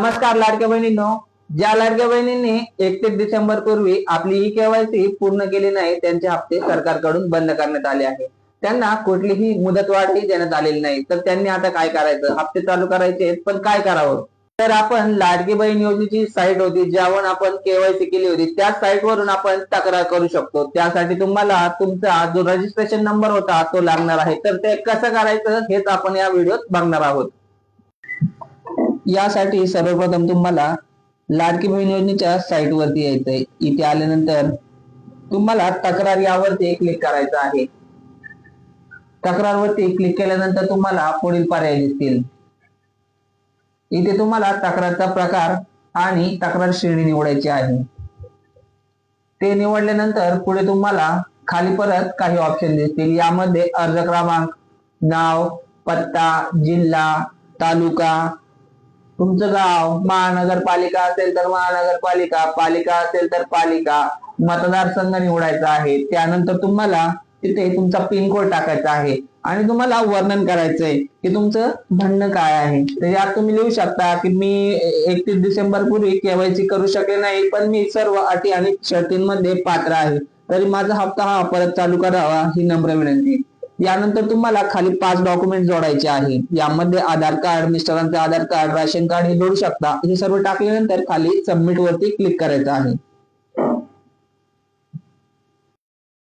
नमस्कार लाडक्या बहिणींनो. ज्या लाडक्या बहिणींनी 31 डिसेंबर पूर्वी आपली ई केवायसी पूर्ण केली नाही त्यांचे हप्ते सरकारकडून बंद करण्यात आले आहे. त्यांना कुठलीही मुदतवाढही देण्यात आलेली नाही. तर त्यांनी आता काय करायचं? हप्ते चालू करायचे पण काय करावं? तर आपण लाडकी बहीण योजनेची साईट होती ज्यावर आपण केवायसी केली होती त्या साईट वरून आपण तक्रार करू शकतो. त्यासाठी तुम्हाला तुमचा जो रजिस्ट्रेशन नंबर होता तो लागणार आहे. तर ते कसं करायचं हेच आपण या व्हिडिओत बघणार आहोत. यासाठी सर्वप्रथम तुम्हाला लाडकी बहीण योजनेच्या साईट वरती यायचंय. इथे आल्यानंतर तुम्हाला तक्रार यावरती क्लिक करायचं आहे. तक्रारवरती क्लिक केल्यानंतर तुम्हाला पुढील पर्याय दिसतील. इथे तुम्हाला तक्रारचा प्रकार आणि तक्रार श्रेणी निवडायची आहे. ते निवडल्यानंतर पुढे तुम्हाला खाली परत काही ऑप्शन दिसतील. यामध्ये अर्ज क्रमांक, नाव, पत्ता, जिल्हा, तालुका, तुमचं गाव, महानगरपालिका असेल तर महानगरपालिका, पालिका असेल तर पालिका, मतदारसंघ निवडायचा आहे. त्यानंतर तुम्हाला तिथे तुमचा पिनकोड टाकायचा आहे आणि तुम्हाला वर्णन करायचंय की तुमचं म्हणणं काय आहे. तर यात तुम्ही लिहू शकता की मी 31 डिसेंबर पूर्वी केवायसी करू शकले नाही, पण मी सर्व अटी आणि शर्तींमध्ये पात्र आहे, तरी माझा हप्ता हा परत चालू करावा ही नम्र विनंती. यानंतर तुम्हाला खाली 5 डॉक्युमेंट जोडायचे आहे. यामध्ये आधार कार्ड, मिस्टरांचे आधार कार्ड, राशन कार्ड हे जोडू शकता. हे सर्व टाकल्यानंतर खाली सबमिट वरती क्लिक करायचं आहे.